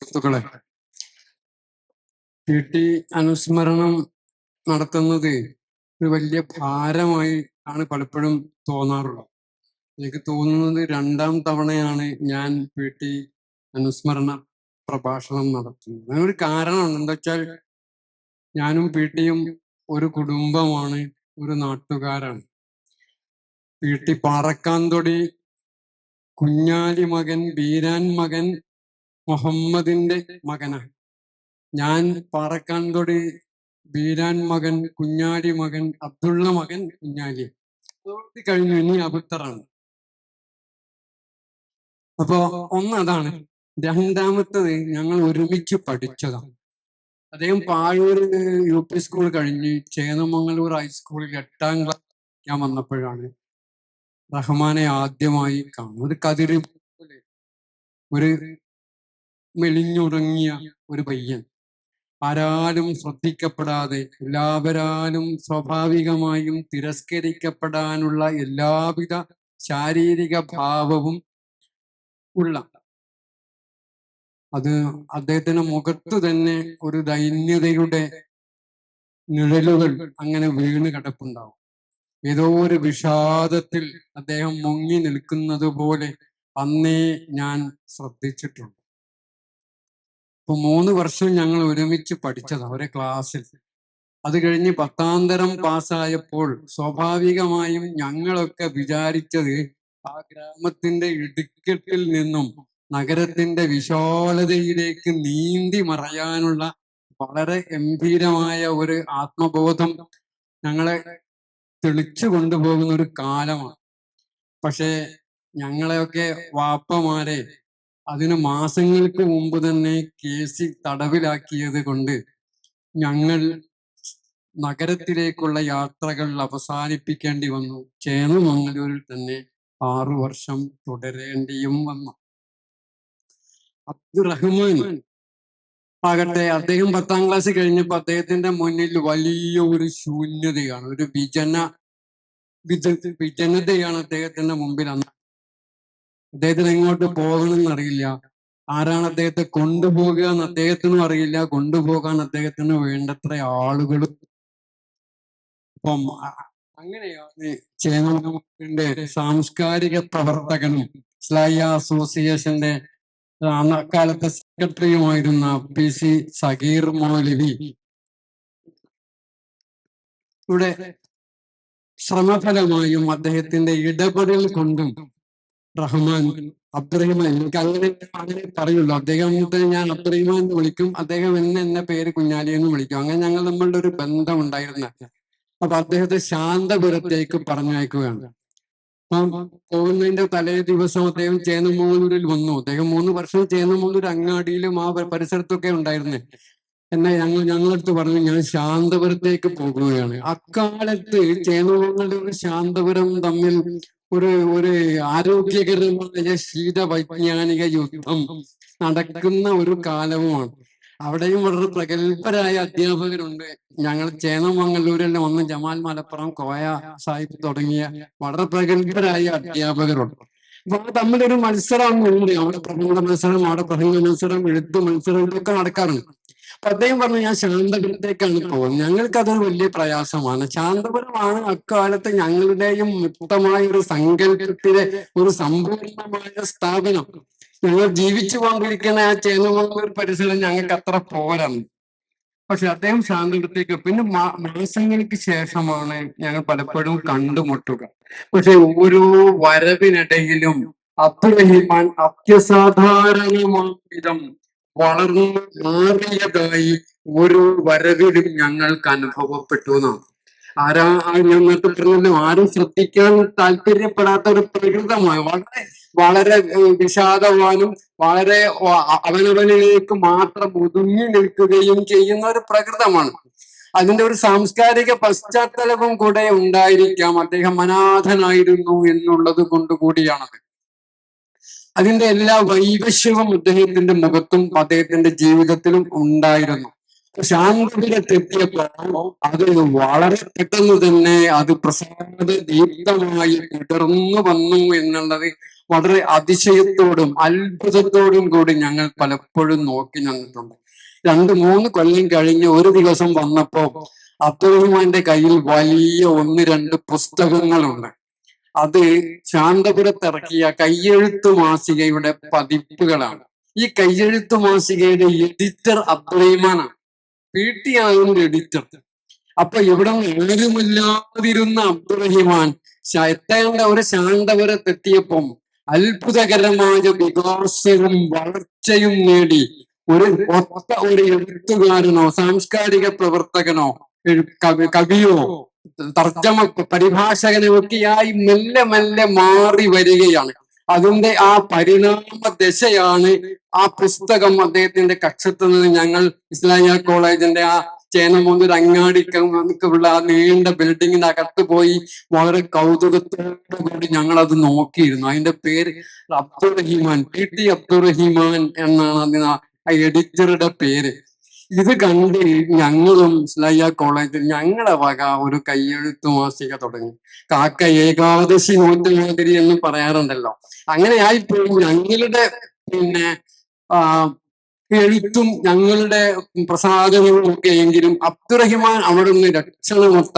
സുഹൃത്തുക്കളെ, പി.ടി. അനുസ്മരണം നടത്തുന്നത് ഒരു വലിയ ഭാരമായി ആണ് പലപ്പോഴും തോന്നാറുള്ളത്. എനിക്ക് തോന്നുന്നത് 2ാം തവണയാണ് ഞാൻ പി.ടി. അനുസ്മരണ പ്രഭാഷണം നടത്തുന്നത്. അതിനൊരു കാരണമുണ്ട്. എന്താ വെച്ചാൽ ഞാനും പി.ടിയും ഒരു കുടുംബമാണ്, ഒരു നാട്ടുകാരാണ്. പി.ടി. പാറക്കാന്തൊടി കുഞ്ഞാലി മകൻ, ബീരാൻ മകൻ മുഹമ്മദിന്റെ മകനാണ്. ഞാൻ പാറക്കാന്തൊടി ബീരാൻ മകൻ, കുഞ്ഞാലി മകൻ, അബ്ദുള്ള മകൻ, കുഞ്ഞാലി കഴിഞ്ഞു. ഇനി അബുത്തറാണ്. അപ്പോ അതാണ്. 2ാമത്തത് ഞങ്ങൾ ഒരുമിച്ച് പഠിച്ചതാണ്. അദ്ദേഹം പാഴൂർ UP സ്കൂൾ കഴിഞ്ഞ് ചേന്നമംഗലൂർ ഹൈസ്കൂളിൽ 8ാം ക്ലാസ് ഞാൻ വന്നപ്പോഴാണ് റഹ്മാനെ ആദ്യമായി കാണുന്നത്. ഒരു കതിര് ഒരു മെലിഞ്ഞുറങ്ങിയ ഒരു പയ്യൻ, ആരാലും ശ്രദ്ധിക്കപ്പെടാതെ എല്ലാവരാലും സ്വാഭാവികമായും തിരസ്കരിക്കപ്പെടാനുള്ള എല്ലാവിധ ശാരീരിക ഭാവവും ഉള്ള, അത് അദ്ദേഹത്തിന്റെ മുഖത്ത് തന്നെ ഒരു ദൈന്യതയുടെ നിഴലുകൾ അങ്ങനെ വീണ് കിടപ്പുണ്ടാവും. ഏതോ ഒരു വിഷാദത്തിൽ അദ്ദേഹം മുങ്ങി നിൽക്കുന്നത് പോലെ അന്നേ ഞാൻ ശ്രദ്ധിച്ചിട്ടുണ്ട്. ഇപ്പൊ 3 വർഷം ഞങ്ങൾ ഒരുമിച്ച് പഠിച്ചതാണ് ഒരേ ക്ലാസ്സിൽ. അത് കഴിഞ്ഞ് 10ാം തരം പാസ്സായപ്പോൾ സ്വാഭാവികമായും ഞങ്ങളൊക്കെ വിചാരിച്ചത് ആ ഗ്രാമത്തിന്റെ ഇടുക്കത്തിൽ നിന്നും നഗരത്തിന്റെ വിശാലതയിലേക്ക് നീന്തി മറയാനുള്ള വളരെ ഗംഭീരമായ ഒരു ആത്മബോധം ഞങ്ങളെ തെളിച്ചു കൊണ്ടുപോകുന്ന ഒരു കാലമാണ്. പക്ഷെ ഞങ്ങളെയൊക്കെ വാപ്പമാരെ അതിന് മാസങ്ങൾക്ക് മുമ്പ് തന്നെ കേസിൽ തടവിലാക്കിയത് കൊണ്ട് ഞങ്ങൾ നഗരത്തിലേക്കുള്ള യാത്രകൾ അവസാനിപ്പിക്കേണ്ടി വന്നു. ചേന്നമംഗലൂരിൽ തന്നെ 6 വർഷം തുടരേണ്ടിയും വന്നു. അബ്ദുറഹ്മാൻ ആകട്ടെ, അദ്ദേഹം 10ാം ക്ലാസ് കഴിഞ്ഞപ്പോ അദ്ദേഹത്തിന്റെ മുന്നിൽ വലിയ ഒരു ശൂന്യതയാണ്, ഒരു വിജനതയാണ് അദ്ദേഹത്തിന്റെ മുമ്പിൽ. അന്ന് അദ്ദേഹത്തിന് എങ്ങോട്ട് പോകണമെന്ന് അറിയില്ല, ആരാണ് അദ്ദേഹത്തെ കൊണ്ടുപോകുക എന്ന് അദ്ദേഹത്തിനും അറിയില്ല, കൊണ്ടുപോകാൻ അദ്ദേഹത്തിന് വേണ്ടത്ര ആളുകളും. അപ്പം അങ്ങനെയാണ് ചേന്നമംഗലൂരിന്റെ സാംസ്കാരിക പ്രവർത്തകനും ഇസ്ലാഹിയ അസോസിയേഷന്റെ അക്കാലത്തെ സെക്രട്ടറിയുമായിരുന്ന PC സഗീർ മൗലവി ഇവിടെ ശ്രമഫലമായും അദ്ദേഹത്തിന്റെ ഇടപെടൽ കൊണ്ടും റഹ്മാൻ അബ്ദുറഹിമാൻ, എനിക്ക് അങ്ങനെ പറയുള്ളൂ, അദ്ദേഹത്തെ ഞാൻ അബ്ദുറഹിമാൻ എന്ന് വിളിക്കും, അദ്ദേഹം എന്നെ പേര് കുഞ്ഞാലി എന്ന് വിളിക്കും. അങ്ങനെ ഞങ്ങൾ നമ്മളുടെ ഒരു ബന്ധം ഉണ്ടായിരുന്ന. അപ്പൊ അദ്ദേഹത്തെ ശാന്തപുരത്തേക്ക് പറഞ്ഞയക്കുകയാണ്. പോകുന്നതിന്റെ തലേ ദിവസം അദ്ദേഹം ചേന്നമംഗലൂരിൽ വന്നു. അദ്ദേഹം 3 വർഷം ചേന്നമംഗലൂർ അങ്ങാടിയിലും ആ പരിസരത്തൊക്കെ ഉണ്ടായിരുന്നേ. ഞങ്ങളടുത്ത് പറഞ്ഞു, ഞാൻ ശാന്തപുരത്തേക്ക് പോകുകയാണ്. അക്കാലത്ത് ചേന്നമംഗലൂർ ശാന്തപുരം തമ്മിൽ ഒരു ആരോഗ്യകരമായ ശീതവൈജ്ഞാനിക യുദ്ധം നടക്കുന്ന ഒരു കാലവുമാണ്. അവിടെയും വളരെ പ്രഗത്ഭരായ അധ്യാപകരുണ്ട്. ഞങ്ങൾ ചേന്നമംഗലൂരിൽ വന്ന് ജമാൽ മലപ്പുറം, കോയ സാഹിബ് തുടങ്ങിയ വളരെ പ്രഗത്ഭരായ അധ്യാപകരുണ്ട്. അപ്പൊ തമ്മിലൊരു മത്സരം ഉണ്ട്. അവിടെ പ്രബന്ധ മത്സരം, അവിടെ പ്രസംഗ മത്സരം, എഴുത്ത് മത്സരം, ഇതൊക്കെ നടക്കാറുണ്ട്. അപ്പൊ അദ്ദേഹം പറഞ്ഞു, ഞാൻ ശാന്തപുരത്തേക്കാണ് പോകുന്നത്. ഞങ്ങൾക്ക് അതൊരു വലിയ പ്രയാസമാണ്. ശാന്തപുരമാണ് അക്കാലത്ത് ഞങ്ങളുടെയും മുക്തമായ ഒരു സങ്കല്പത്തിലെ ഒരു സമ്പൂർണമായ സ്ഥാപനം. ഞങ്ങൾ ജീവിച്ചു കൊണ്ടിരിക്കുന്ന ആ ചേന്നമംഗലൂർ പരിസരം ഞങ്ങൾക്ക് അത്ര പോരാണ്. പക്ഷെ അദ്ദേഹം ശാന്തപുരത്തേക്ക്, പിന്നെ മാസങ്ങൾക്ക് ശേഷമാണ് ഞങ്ങൾ പലപ്പോഴും കണ്ടുമുട്ടുക. പക്ഷെ ഓരോ വരവിനിടയിലും അബ്ദുറഹിമാൻ അത്യസാധാരണമായ വിധം വളർന്നു മാറിയതായി ഓരോ വരവിലും ഞങ്ങൾക്ക് അനുഭവപ്പെട്ടു എന്നാണ്. ഞാൻ നേരത്തെ പറഞ്ഞല്ലോ, ആരും ശ്രദ്ധിക്കാൻ താല്പര്യപ്പെടാത്ത ഒരു പ്രകൃതമായി വളരെ വിഷാദവാനും വളരെ അവനവനിലേക്ക് മാത്രം ഒതുങ്ങി നിൽക്കുകയും ചെയ്യുന്ന ഒരു പ്രകൃതമാണ്. അതിന്റെ ഒരു സാംസ്കാരിക പശ്ചാത്തലവും കൂടെ ഉണ്ടായിരിക്കാം. അദ്ദേഹം അനാഥനായിരുന്നു എന്നുള്ളത് കൊണ്ടുകൂടിയാണത്. അതിന്റെ എല്ലാ വൈവശ്യവും അദ്ദേഹത്തിന്റെ മുഖത്തും അദ്ദേഹത്തിന്റെ ജീവിതത്തിലും ഉണ്ടായിരുന്നു. ശാന്തപുരത്തെത്തിയപ്പോൾ അത് വളരെ പെട്ടെന്ന് തന്നെ അത് പ്രസാദ ദീപ്തമായി തുടർന്നു വന്നു എന്നുള്ളത് വളരെ അതിശയത്തോടും അത്ഭുതത്തോടും കൂടി ഞങ്ങൾ പലപ്പോഴും നോക്കി നിന്നിട്ടുണ്ട്. 2-3 കൊല്ലം കഴിഞ്ഞ് ഒരു ദിവസം വന്നപ്പോ അബ്ദുറഹിമാന്റെ കയ്യിൽ വലിയ 1-2 പുസ്തകങ്ങളുണ്ട്. അത് ശാന്തപുരത്തിറക്കിയ കയ്യെഴുത്തു മാസികയുടെ പതിപ്പുകളാണ്. ഈ കയ്യെഴുത്തു മാസികയുടെ എഡിറ്റർ അബ്ദുറഹിമാനാണ്. PT ആകുന്ന എഡിറ്റർ. അപ്പൊ ഇവിടെ ആരുമില്ലാതിരുന്ന അബ്ദുറഹിമാൻ എത്തേണ്ട ഒരു ശാന്തപുരത്തെത്തിയപ്പം അത്ഭുതകരമായ വികാസവും വളർച്ചയും നേടി ഒരു എഴുത്തുകാരനോ സാംസ്കാരിക പ്രവർത്തകനോ കവിയോ തർജ്ജമ പരിഭാഷകനോ ഒക്കെയായി മെല്ലെ മെല്ലെ മാറി വരികയാണ്. അതിന്റെ ആ പരിണാമ ദശയാണ് ആ പുസ്തകം അദ്ദേഹത്തിന്റെ കക്ഷത്ത് നിന്ന് ഞങ്ങൾ ഇസ്ലാമിയ കോളേജിന്റെ ആ ചേനമൂന്നൂർ അങ്ങാടിക്കുള്ള ആ നീണ്ട ബിൽഡിങ്ങിന്റെ അകത്ത് പോയി വളരെ കൗതുകത്തോടു കൂടി ഞങ്ങൾ അത് നോക്കിയിരുന്നു. അതിന്റെ പേര് അബ്ദുറഹിമാൻ, PT അബ്ദുറഹിമാൻ എന്നാണ് അതിന് ആ എഡിറ്ററുടെ പേര്. ഇത് കണ്ട് ഞങ്ങളും ഇസ്ലാമിയ കോളേജിൽ ഞങ്ങളുടെ വക ഒരു കയ്യെഴുത്തു മാസിക തുടങ്ങി. കാക്ക ഏകാദശി നോറ്റുമാതിരി എന്ന് പറയാറുണ്ടല്ലോ. അങ്ങനെ ആയിപ്പോയി ഞങ്ങളുടെ എഴുത്തും ഞങ്ങളുടെ പ്രസാദനവും ഒക്കെ എങ്കിലും അബ്ദുറഹിമാൻ അവിടെ നിന്ന് രക്ഷണമൊത്ത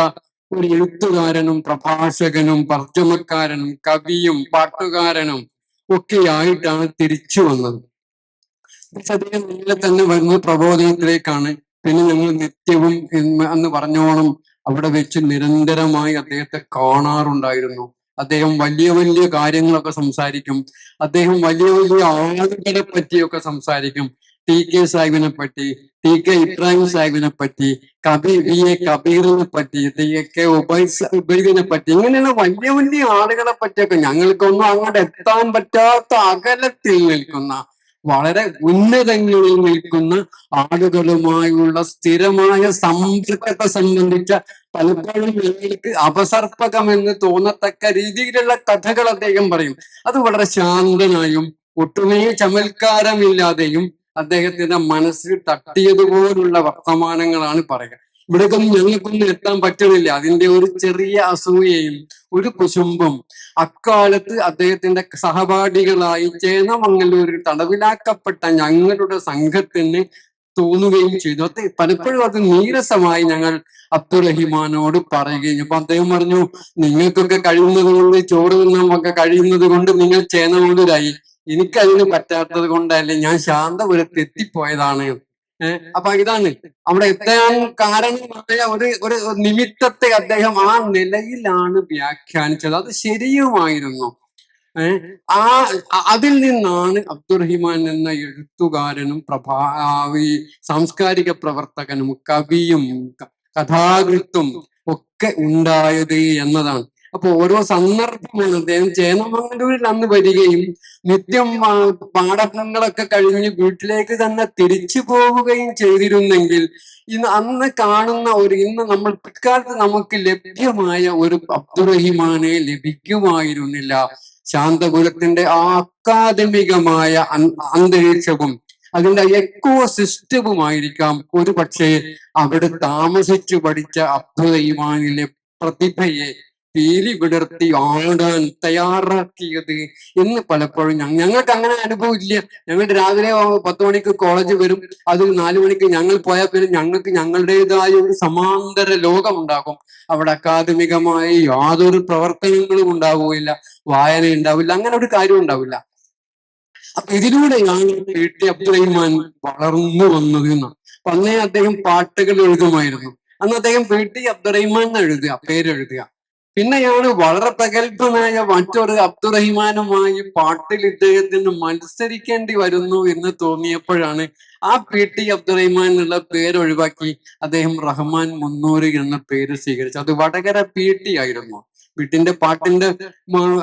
ഒരു എഴുത്തുകാരനും പ്രഭാഷകനും തർജ്ജമക്കാരനും കവിയും പാട്ടുകാരനും ഒക്കെ ആയിട്ടാണ് തിരിച്ചു വന്നത്. അദ്ദേഹം നേരെ തന്നെ വരുന്നത് പ്രബോധനത്തിലേക്കാണ്. പിന്നെ ഞങ്ങൾ നിത്യവും എന്ന് പറഞ്ഞോണം അവിടെ വെച്ച് നിരന്തരമായി അദ്ദേഹത്തെ കാണാറുണ്ടായിരുന്നു. അദ്ദേഹം വലിയ വലിയ കാര്യങ്ങളൊക്കെ സംസാരിക്കും. അദ്ദേഹം വലിയ വലിയ ആളുകളെ പറ്റിയൊക്കെ സംസാരിക്കും. TK സാഹിബിനെ പറ്റി, TK ഇബ്രാഹിം സാഹിബിനെ പറ്റി, VA കബീറിനെ പറ്റി, TK ഉബൈദിനെ പറ്റി, ഇങ്ങനെയുള്ള വലിയ വലിയ ആളുകളെ പറ്റിയൊക്കെ ഞങ്ങൾക്കൊന്നും അങ്ങോട്ട് എത്താൻ പറ്റാത്ത അകലത്തിൽ നിൽക്കുന്ന വളരെ ഉന്നതങ്ങളിൽ നിൽക്കുന്ന ആളുകളുമായുള്ള സ്ഥിരമായ സമ്പർക്കത്തെ സംബന്ധിച്ച പലപ്പോഴും ഞങ്ങൾക്ക് അപസർപ്പകമെന്ന് തോന്നത്തക്ക രീതിയിലുള്ള കഥകൾ അദ്ദേഹം പറയും. അത് വളരെ ശാന്തനായും ഒട്ടുമേ ചമൽക്കാരമില്ലാതെയും അദ്ദേഹത്തിന്റെ മനസ്സിൽ തട്ടിയതുപോലുള്ള വർത്തമാനങ്ങളാണ് പറയുക. ഇവിടേക്കൊന്നും ഞങ്ങൾക്കൊന്നും എത്താൻ പറ്റുന്നില്ല. അതിന്റെ ഒരു ചെറിയ അസൂയയും ഒരു കുശുമ്പും അക്കാലത്ത് അദ്ദേഹത്തിന്റെ സഹപാഠികളായി ചേന്നമംഗലൂരിൽ തടവിലാക്കപ്പെട്ട ഞങ്ങളുടെ സംഘത്തിന് തോന്നുകയും ചെയ്തു. അത് പലപ്പോഴും അത് നീരസമായി ഞങ്ങൾ അബ്ദുറഹിമാനോട് പറയുകയും. അപ്പൊ അദ്ദേഹം പറഞ്ഞു, നിങ്ങൾക്കൊക്കെ കഴിയുന്നത് കൊണ്ട് ചോറ് തിന്നാമൊക്കെ കഴിയുന്നത് കൊണ്ട് നിങ്ങൾ ചേന്നമംഗലൂരായി, എനിക്കതിന് പറ്റാത്തത് കൊണ്ടല്ലേ ഞാൻ ശാന്തപുരത്ത് എത്തിപ്പോയതാണ്. അപ്പൊ ഇതാണ് അവിടെ എത്താൻ കാരണമായ ഒരു നിമിത്തത്തെ അദ്ദേഹം ആ നിലയിലാണ് വ്യാഖ്യാനിച്ചത്. അത് ശരിയുമായിരുന്നു. അതിൽ നിന്നാണ് അബ്ദുറഹിമാൻ എന്ന എഴുത്തുകാരനും സാംസ്കാരിക പ്രവർത്തകനും കവിയും കഥാകൃത്തും ഒക്കെ ഉണ്ടായത് എന്നതാണ്. അപ്പൊ ഓരോ സന്ദർഭമാണ്. അദ്ദേഹം ചേന്നമംഗലൂരിൽ അന്ന് വരികയും നിത്യം പാഠങ്ങളൊക്കെ കഴിഞ്ഞ് വീട്ടിലേക്ക് തന്നെ തിരിച്ചു പോവുകയും ചെയ്തിരുന്നെങ്കിൽ അന്ന് കാണുന്ന ഇന്ന് നമ്മൾ പിൽക്കാലത്ത് നമുക്ക് ലഭ്യമായ ഒരു അബ്ദുറഹിമാനെ ലഭിക്കുമായിരുന്നില്ല. ശാന്തപുരത്തിന്റെ ആ അക്കാദമികമായ അന്തരീക്ഷവും അതിന്റെ എക്കോ സിസ്റ്റവുമായിരിക്കാം ഒരു പക്ഷേ അവിടെ താമസിച്ചു പഠിച്ച അബ്ദുറഹിമാനിലെ പ്രതിഭയെ പീലി വിടർത്തി ആടാൻ തയ്യാറാക്കിയത് എന്ന് പലപ്പോഴും ഞങ്ങൾക്ക് അങ്ങനെ അനുഭവം ഇല്ല. ഞങ്ങൾ രാവിലെ 10 മണിക്ക് കോളേജ് വരും, അത് 4 മണിക്ക് ഞങ്ങൾ പോയാൽ പിന്നെ ഞങ്ങൾക്ക് ഞങ്ങളുടേതായ ഒരു സമാന്തര ലോകം ഉണ്ടാകും. അവിടെ അക്കാദമികമായി യാതൊരു പ്രവർത്തനങ്ങളും ഉണ്ടാവുകയില്ല, വായന ഉണ്ടാവില്ല, അങ്ങനെ ഒരു കാര്യം ഉണ്ടാവില്ല. അപ്പൊ ഇതിലൂടെയാണ് PT അബ്ദുറഹിമാൻ വളർന്നു വന്നത് എന്നാണ്. അപ്പൊ അന്നേ അദ്ദേഹം പാട്ടുകൾ എഴുതുമായിരുന്നു. അന്ന് അദ്ദേഹം PT അബ്ദുറഹിമാൻ എന്ന് എഴുതുക, പേരെഴുതുക. പിന്നെയാണ് വളരെ പ്രഗത്ഭനായ മറ്റൊരു അബ്ദുറഹിമാനുമായി പാട്ടിൽ ഇദ്ദേഹത്തിന് മത്സരിക്കേണ്ടി വരുന്നു എന്ന് തോന്നിയപ്പോഴാണ് ആ PT അബ്ദുറഹിമാൻ എന്നുള്ള പേര് ഒഴിവാക്കി അദ്ദേഹം റഹ്മാൻ മുന്നൂർ എന്ന പേര് സ്വീകരിച്ചു. അത് വടകര PT ആയിരുന്നു. വീട്ടിന്റെ പാട്ടിന്റെ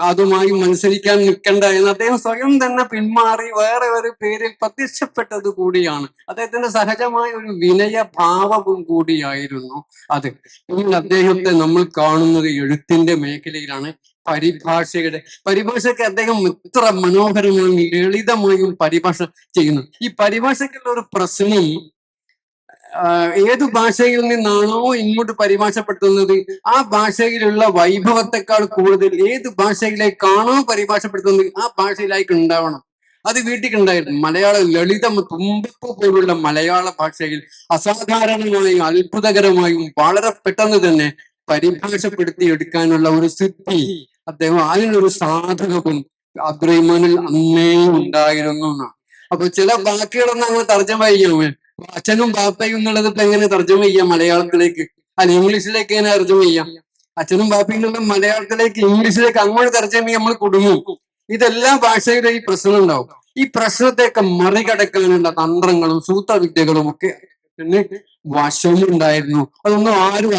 അതുമായി മത്സരിക്കാൻ നിൽക്കണ്ട എന്ന് അദ്ദേഹം സ്വയം തന്നെ പിന്മാറി വേറെ ഒരു പേരിൽ പ്രത്യക്ഷപ്പെട്ടത് കൂടിയാണ്. അദ്ദേഹത്തിന്റെ സഹജമായ ഒരു വിനയഭാവവും കൂടിയായിരുന്നു അത്. പിന്നീട് അദ്ദേഹത്തെ നമ്മൾ കാണുന്നത് എഴുത്തിന്റെ മേഖലയിലാണ്. പരിഭാഷയ്ക്ക് അദ്ദേഹം ഇത്ര മനോഹരമായും ലളിതമായും പരിഭാഷ ചെയ്യുന്നു. ഈ പരിഭാഷയ്ക്കുള്ള ഒരു പ്രശ്നം ഏത് ഭാഷയിൽ നിന്നാണോ ഇങ്ങോട്ട് പരിഭാഷപ്പെടുത്തുന്നത് ആ ഭാഷയിലുള്ള വൈഭവത്തെക്കാൾ കൂടുതൽ ഏത് ഭാഷയിലേക്കാണോ പരിഭാഷപ്പെടുത്തുന്നത് ആ ഭാഷയിലേക്ക് ഉണ്ടാവണം. അത് വീട്ടിലുണ്ടായിരുന്നു. മലയാള ലളിതം തുമ്പപ്പൂ പോലുള്ള മലയാള ഭാഷയിൽ അസാധാരണമായും അത്ഭുതകരമായും വളരെ പെട്ടെന്ന് തന്നെ പരിഭാഷപ്പെടുത്തി എടുക്കാനുള്ള ഒരു സിദ്ധി അദ്ദേഹം അതിനൊരു സാധകവും അബ്ദുറഹിമാനിൽ അന്നേ ഉണ്ടായിരുന്നു എന്നാണ്. അപ്പൊ ചില വാക്കുകളൊന്നും അങ്ങനെ തർജ്ജമ ചെയ്യാമേ. അച്ഛനും ബാപ്പയും എന്നുള്ളത് ഇപ്പൊ എങ്ങനെ തർജ്ജമ ചെയ്യാം മലയാളത്തിലേക്ക്? അല്ല ഇംഗ്ലീഷിലേക്ക് എങ്ങനെ തർജ്ജമ ചെയ്യാം? അച്ഛനും ബാപ്പയും എന്നുള്ളത് മലയാളത്തിലേക്ക് ഇംഗ്ലീഷിലേക്ക് അങ്ങോട്ട് തർജ്ജമ ചെയ്യാൻ നമ്മൾ കുടുങ്ങും. ഇതെല്ലാ ഭാഷയുടെ ഈ പ്രശ്നം ഉണ്ടാവും. ഈ പ്രശ്നത്തെയൊക്കെ മറികടക്കാനുള്ള തന്ത്രങ്ങളും സൂത്രവിദ്യകളും ഒക്കെ പിന്നെ വശമുണ്ടായിരുന്നു. അതൊന്നും ആരും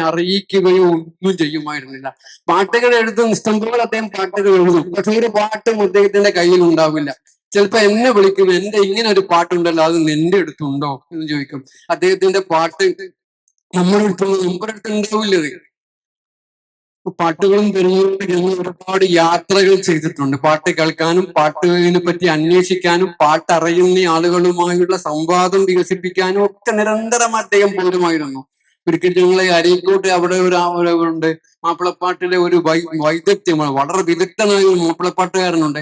അറിയിക്കുകയോ ഒന്നും ചെയ്യുമായിരുന്നില്ല. പാട്ടുകൾ എഴുതും, ഇഷ്ടംപോലെ അദ്ദേഹം പാട്ടുകൾ എഴുതും. പക്ഷെ ഒരു പാട്ടും അദ്ദേഹത്തിന്റെ കയ്യിൽ ഉണ്ടാവില്ല. ചിലപ്പോ എന്നെ വിളിക്കും, എന്റെ ഇങ്ങനെ ഒരു പാട്ടുണ്ടല്ലോ, അത് നിന്റെ അടുത്തുണ്ടോ എന്ന് ചോദിക്കും. അദ്ദേഹത്തിന്റെ പാട്ട് നമ്മുടെ അടുത്ത് ഉണ്ടാവില്ലത്. പാട്ടുകളും തിരഞ്ഞെടുപ്പ് ഞങ്ങൾ ഒരുപാട് യാത്രകൾ ചെയ്തിട്ടുണ്ട്. പാട്ട് കേൾക്കാനും പാട്ടിനെ പറ്റി അന്വേഷിക്കാനും പാട്ടറിയുന്ന ആളുകളുമായുള്ള സംവാദം വികസിപ്പിക്കാനും ഒക്കെ നിരന്തരം അദ്ദേഹം പോരുമായിരുന്നു. ഒരിക്കൽ ഞങ്ങളെ അരീക്കോട്ട് അവിടെ ഉണ്ട് മാപ്പിളപ്പാട്ടിലെ ഒരു വൈദഗ്ധ്യമാണ്, വളരെ വിദഗ്ധനായ ഒരു മാപ്പിളപ്പാട്ടുകാരനുണ്ട്.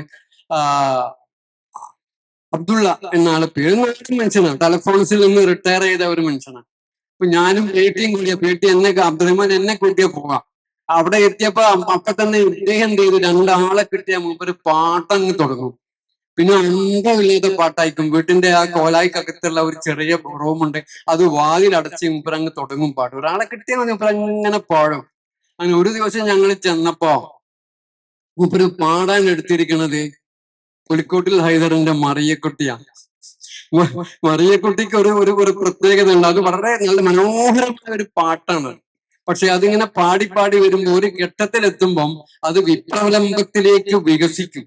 അബ്ദുള്ള എന്ന ആളെ പേര് നാട്ടിൽ മനുഷ്യനാണ്, ടെലഫോൺസിൽ നിന്ന് റിട്ടയർ ചെയ്ത ഒരു മനുഷ്യനാണ്. അപ്പൊ ഞാനും പേട്ടിയും കൂടിയ പേട്ടി അബ്ദുറഹ്മാൻ എന്നെ കൂട്ടിയ പോവാം. അവിടെ എത്തിയപ്പോ അപ്പൊ തന്നെ ഇദ്ദേഹം എന്ത് ചെയ്തു, രണ്ടാളെ കിട്ടിയ മൂപ്പര് പാട്ടങ്ങ് തുടങ്ങും. പിന്നെ അന്തമില്ലാത്ത പാട്ടായിരിക്കും. വീട്ടിന്റെ ആ കോലായിക്കകത്തുള്ള ഒരു ചെറിയ റൂമുണ്ട്, അത് വാതിലടച്ച് മൂപ്പരങ്ങ് തുടങ്ങും പാട്ട്. ഒരാളെ കിട്ടിയാൽ മതി, മൂപ്പരങ്ങനെ പാടും. അങ്ങനെ ഒരു ദിവസം ഞങ്ങൾ ചെന്നപ്പോ മൂപ്പര് പാടാൻ എടുത്തിരിക്കുന്നത് പുലിക്കോട്ടിൽ ഹൈദറിന്റെ മറിയക്കുട്ടിയാണ്. മറിയക്കുട്ടിക്ക് ഒരു പ്രത്യേകത ഉണ്ട്. അത് വളരെ നല്ല മനോഹരമായ ഒരു പാട്ടാണ്. പക്ഷെ അതിങ്ങനെ പാടി പാടി വരുമ്പോൾ ഒരു ഘട്ടത്തിലെത്തുമ്പം അത് വിപ്ലവലംബത്തിലേക്ക് വികസിക്കും.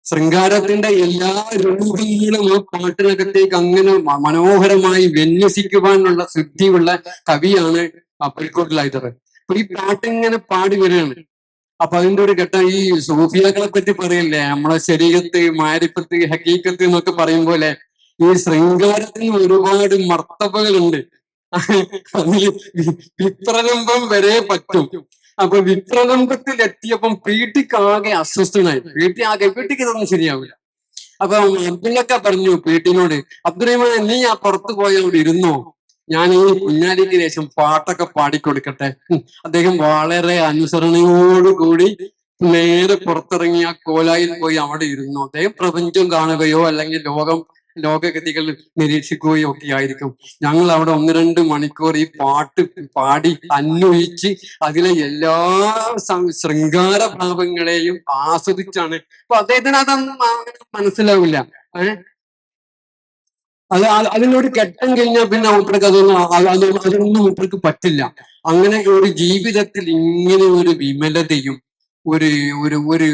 ശൃംഗാരത്തിന്റെ എല്ലാ രൂപങ്ങളും ആ പാട്ടിനകത്തേക്ക് അങ്ങനെ മനോഹരമായി വിന്യസിക്കുവാനുള്ള സിദ്ധിയുള്ള കവിയാണ് പുലിക്കോട്ടിൽ ഹൈദർ. അപ്പൊ ഈ പാട്ടിങ്ങനെ പാടി വരികയാണ്. അപ്പൊ അതിന്റെ ഒരു ഘട്ടം ഈ സൂഫിയാക്കളെ പറ്റി പറയില്ലേ, നമ്മളെ ശരീരത്ത് മാരിപ്പത്ത് ഹക്കീക്കത്ത് എന്നൊക്കെ പറയും പോലെ ഈ ശൃംഗാരത്തിന് ഒരുപാട് മർത്തബകളുണ്ട്. അതിൽ വിപ്രലംബം വരെ പറ്റും. അപ്പൊ വിപ്രലംബത്തിൽ എത്തിയപ്പം പീട്ടിക്കാകെ അസ്വസ്ഥനായി. പീട്ടിക്ക് ഇതൊന്നും ശരിയാവില്ല. അപ്പൊ അബ്ദുള്ളക്ക പറഞ്ഞു പീട്ടിനോട്, അബ്ദുറഹിമാൻ നീ ആ പുറത്തു പോയി അവിടെ ഇരുന്നോ, ഞാൻ ഈ കുഞ്ഞാലിക്ക് ശേഷം പാട്ടൊക്കെ പാടിക്കൊടുക്കട്ടെ. അദ്ദേഹം വളരെ അനുസരണയോടുകൂടി നേരെ പുറത്തിറങ്ങി ആ കോലായിൽ പോയി അവിടെ ഇരുന്നു. അദ്ദേഹം പ്രപഞ്ചം കാണുകയോ അല്ലെങ്കിൽ ലോകഗതികൾ നിരീക്ഷിക്കുകയോ ഒക്കെ ആയിരിക്കും. ഞങ്ങൾ അവിടെ 1-2 മണിക്കൂർ ഈ പാട്ട് പാടി അന്വയിച്ച് അതിലെ എല്ലാ ശൃംഗാര ഭാവങ്ങളെയും ആസ്വദിച്ചാണ്. അപ്പൊ അദ്ദേഹത്തിന് അതൊന്നും മനസ്സിലാവില്ല. അതിനൊരു ഘട്ടം കഴിഞ്ഞാൽ പിന്നെ മൂപ്പർക്ക് അതൊന്നും മൂപ്പർക്ക് പറ്റില്ല. അങ്ങനെ ഒരു ജീവിതത്തിൽ ഇങ്ങനെ ഒരു വിമലതയും ഒരു ഒരു ഒരു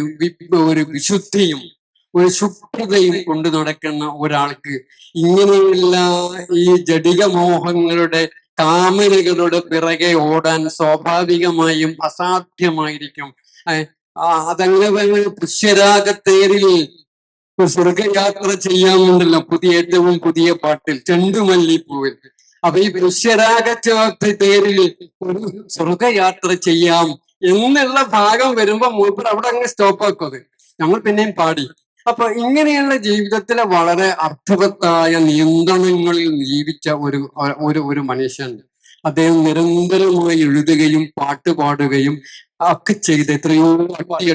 ഒരു വിശുദ്ധിയും ഒരു ശുഭ്രതയും കൊണ്ടു നടക്കുന്ന ഒരാൾക്ക് ഇങ്ങനെയുള്ള ഈ ജഡിക മോഹങ്ങളുടെ കാമനകളുടെ പിറകെ ഓടാൻ സ്വാഭാവികമായും അസാധ്യമായിരിക്കും. അതങ്ങനെ പുഷ്യരാഗത്തേരിൽ സ്വർഗയാത്ര ചെയ്യാമുണ്ടല്ലോ ഏറ്റവും പുതിയ പാട്ടിൽ ചെണ്ടുമല്ലിപ്പൂവിൽ. അപ്പൊ ഈ പുഷ്യരാഗ തേരിൽ ഒരു സ്വർഗയാത്ര ചെയ്യാം എന്നുള്ള ഭാഗം വരുമ്പോ മൂപ്പർ അവിടെ അങ്ങ് സ്റ്റോപ്പ് ആക്കും. നമ്മൾ പിന്നെയും പാടി. അപ്പൊ ഇങ്ങനെയുള്ള ജീവിതത്തിലെ വളരെ അർത്ഥവത്തായ നിയന്ത്രണങ്ങളിൽ ജീവിച്ച ഒരു മനുഷ്യൻ. അദ്ദേഹം നിരന്തരമായി എഴുതുകയും പാട്ട് പാടുകയും ഒക്കെ ചെയ്ത് എത്രയോ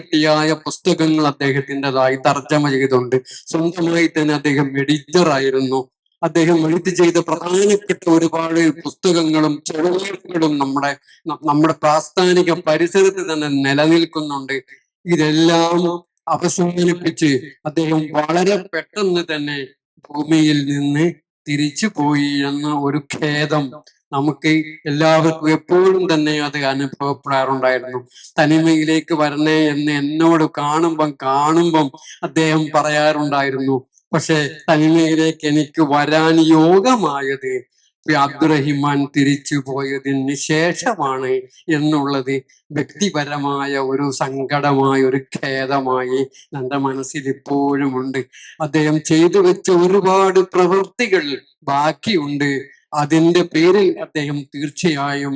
അട്ടിയായ പുസ്തകങ്ങൾ അദ്ദേഹത്തിൻ്റെതായി തർജ്ജമ ചെയ്തുകൊണ്ട് സ്വന്തമായി തന്നെ അദ്ദേഹം എഡിറ്റർ ആയിരുന്നു. അദ്ദേഹം എഴുതി ചെയ്ത പ്രധാനപ്പെട്ട ഒരുപാട് പുസ്തകങ്ങളും ചെറുകളും നമ്മുടെ പ്രാസ്ഥാനിക പരിസരത്ത് തന്നെ നിലനിൽക്കുന്നുണ്ട്. ഇതെല്ലാം അവസാനിപ്പിച്ച് അദ്ദേഹം വളരെ പെട്ടെന്ന് തന്നെ ഭൂമിയിൽ നിന്ന് തിരിച്ചു പോയി എന്ന ഒരു ഖേദം നമുക്ക് എല്ലാവർക്കും എപ്പോഴും തന്നെ അത് അനുഭവപ്പെടാറുണ്ടായിരുന്നു. തനിമയിലേക്ക് വരണേ എന്ന് എന്നോട് കാണുമ്പം അദ്ദേഹം പറയാറുണ്ടായിരുന്നു. പക്ഷെ തനിമയിലേക്ക് എനിക്ക് വരാൻ യോഗമായത് അബ്ദുറഹിമാൻ തിരിച്ചു പോയതിന് ശേഷമാണ് എന്നുള്ളത് വ്യക്തിപരമായ ഒരു സങ്കടമായ ഒരു ഖേദമായി എൻ്റെ മനസ്സിൽ ഇപ്പോഴും ഉണ്ട്. അദ്ദേഹം ചെയ്തു വെച്ച ഒരുപാട് പ്രവൃത്തികൾ ബാക്കിയുണ്ട്. അതിന്റെ പേരിൽ അദ്ദേഹം തീർച്ചയായും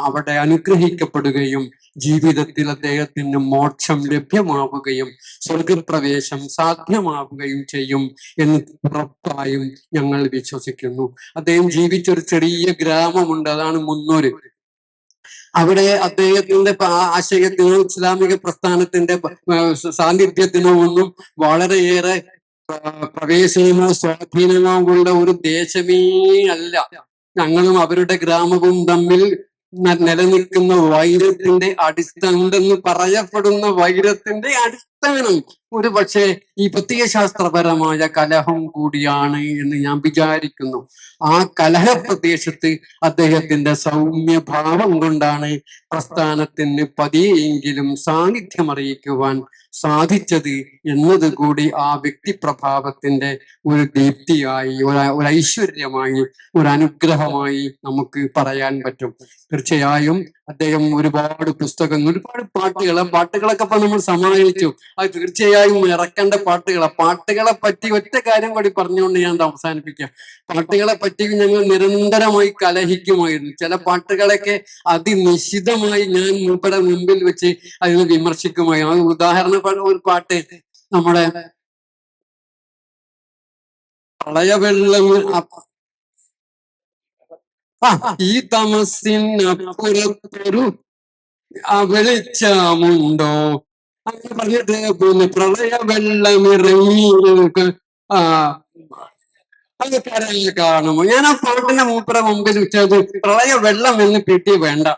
അവിടെ അനുഗ്രഹിക്കപ്പെടുകയും ജീവിതത്തിൽ അദ്ദേഹത്തിന് മോക്ഷം ലഭ്യമാവുകയും സ്വർഗപ്രവേശം സാധ്യമാവുകയും ചെയ്യും എന്ന് ഉറപ്പായും ഞങ്ങൾ വിശ്വസിക്കുന്നു. അദ്ദേഹം ജീവിച്ചൊരു ചെറിയ ഗ്രാമമുണ്ട്, അതാണ് മുന്നൂര്. അവിടെ അദ്ദേഹത്തിന്റെ ആശയത്തിനോ ഇസ്ലാമിക പ്രസ്ഥാനത്തിന്റെ സാന്നിധ്യത്തിനോ ഒന്നും വളരെയേറെ പ്രവേശനമോ സ്വാധീനമോ ഉള്ള ഒരു ദേശമേ അല്ല. ഞങ്ങളും അവരുടെ ഗ്രാമവും തമ്മിൽ നിലനിൽക്കുന്ന വൈരത്തിന്റെ അടിസ്ഥാനം ഉണ്ടെന്ന് പറയപ്പെടുന്ന വൈരത്തിന്റെ അടിസ്ഥാനം ഒരു പക്ഷേ ഈ പ്രത്യയശാസ്ത്രപരമായ കലഹം കൂടിയാണ് എന്ന് ഞാൻ വിചാരിക്കുന്നു. ആ കലഹ പ്രദേശത്ത് അദ്ദേഹത്തിന്റെ സൗമ്യഭാവം കൊണ്ടാണ് പ്രസ്ഥാനത്തിന് പതിയെങ്കിലും സാന്നിധ്യം അറിയിക്കുവാൻ സാധിച്ചത് എന്നത് കൂടി ആ വ്യക്തിപ്രഭാവത്തിന്റെ ഒരു ദീപ്തിയായി, ഒരു ഐശ്വര്യമായി, ഒരു അനുഗ്രഹമായി നമുക്ക് പറയാൻ പറ്റും. തീർച്ചയായും അദ്ദേഹം ഒരുപാട് പുസ്തകങ്ങൾ, ഒരുപാട് പാട്ടുകളൊക്കെ ഇപ്പൊ നമ്മൾ സമാഹരിച്ചു. അത് തീർച്ചയായും ഇറക്കേണ്ട പാട്ടുകളെ പറ്റി ഒറ്റ കാര്യം കൂടി പറഞ്ഞുകൊണ്ട് ഞാൻ അവസാനിപ്പിക്കാം. പാട്ടുകളെ പറ്റി ഞങ്ങൾ നിരന്തരമായി കലഹിക്കുമായിരുന്നു. ചില പാട്ടുകളൊക്കെ അതിനിശിതമായി ഞാൻ മൂപ്പരുടെ മുമ്പിൽ വെച്ച് അതിന് വിമർശിക്കുമായിരുന്നു. ഉദാഹരണം ഒരു പാട്ട് നമ്മുടെ പ്രളയവെള്ളം ഈ തമസിനപ്പുറത്തൊരു വെളിച്ചമുണ്ടോ അങ്ങനെ പറഞ്ഞിട്ട് പിന്നെ പ്രളയ വെള്ളമിറങ്ങി അത് കാണുമോ. ഞാൻ ആ പാട്ടിന്റെ മൂപ്പര മുമ്പിൽ വെച്ചത് പ്രളയ വെള്ളം എന്ന് കിട്ടി വേണ്ട,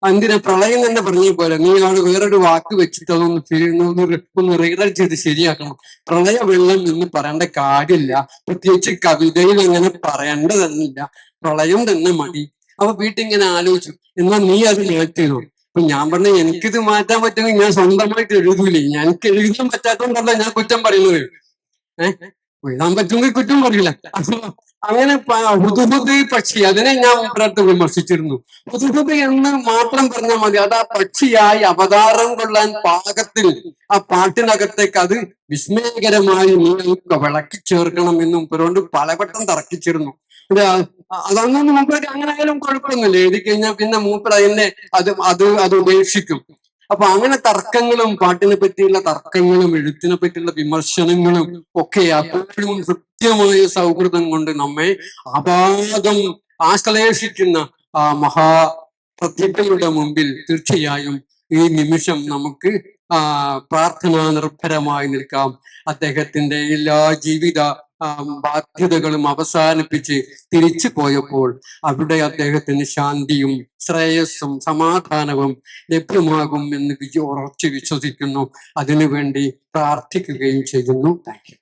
എന്തിനാ പ്രളയം തന്നെ പറഞ്ഞ പോലെ നീ അവിടെ വേറൊരു വാക്ക് വെച്ചിട്ട് ഒന്ന് റീറൈറ്റ് ചെയ്ത് ശരിയാക്കണം. പ്രളയ വെള്ളം എന്ന് പറയേണ്ട കാര്യമില്ല, പ്രത്യേകിച്ച് കവിതയിൽ അങ്ങനെ പറയേണ്ടതെന്നില്ല, പ്രളയം തന്നെ മതി. അപ്പൊ വീട്ടിങ്ങനെ ആലോചിച്ചു, എന്നാൽ നീ അത് മാറ്റിയോ. അപ്പൊ ഞാൻ പറഞ്ഞ എനിക്കിത് മാറ്റാൻ പറ്റുമെങ്കിൽ ഞാൻ സ്വന്തമായിട്ട് എഴുതൂലേ. എനിക്ക് എഴുതാൻ പറ്റാത്തതുകൊണ്ടല്ല ഞാൻ കുറ്റം പറയുന്നത്. എഴുതാൻ പറ്റുമെങ്കിൽ കുറ്റം പറയില്ല. അങ്ങനെ ഹുദുഹുദ് പക്ഷി, അതിനെ ഞാൻ മൂപ്പരത്ത് വിമർശിച്ചിരുന്നു. ഹുദുഹുദ് എന്ന് മാത്രം പറഞ്ഞാൽ മതി, അത് ആ പക്ഷിയായി അവതാരം കൊള്ളാൻ പാകത്തിൽ ആ പാട്ടിനകത്തേക്ക് അത് വിസ്മയകരമായി നിങ്ങൾക്ക് വിളക്കി ചേർക്കണം എന്നും ഇവരോട് പലവട്ടം തർക്കിച്ചിരുന്നു. അതൊന്നും മൂപ്പർക്ക് അങ്ങനെ ആയാലും കുഴപ്പമൊന്നുമില്ല, എഴുതി കഴിഞ്ഞാൽ പിന്നെ മൂപ്പർ അതിനെ അത് ഉപേക്ഷിക്കും. അപ്പൊ അങ്ങനെ തർക്കങ്ങളും, പാട്ടിനെ പറ്റിയുള്ള തർക്കങ്ങളും എഴുത്തിനെ പറ്റിയുള്ള വിമർശനങ്ങളും ഒക്കെ അപ്പോഴും കൃത്യമായ സൗഹൃദം കൊണ്ട് നമ്മെ അപാകം ആശ്ലേഷിക്കുന്ന ആ മഹാപ്രതിഭയുടെ മുമ്പിൽ തീർച്ചയായും ഈ നിമിഷം നമുക്ക് പ്രാർത്ഥനാ നിർഭരമായി നിൽക്കാം. അദ്ദേഹത്തിന്റെ എല്ലാ ജീവിത ബാധ്യതകളും അവസാനിപ്പിച്ച് തിരിച്ചു പോയപ്പോൾ അവിടെ അദ്ദേഹത്തിന് ശാന്തിയും ശ്രേയസ്സും സമാധാനവും ലഭ്യമാകും എന്ന് ഉറച്ചു വിശ്വസിക്കുന്നു. അതിനുവേണ്ടി പ്രാർത്ഥിക്കുകയും ചെയ്യുന്നു. Thank you.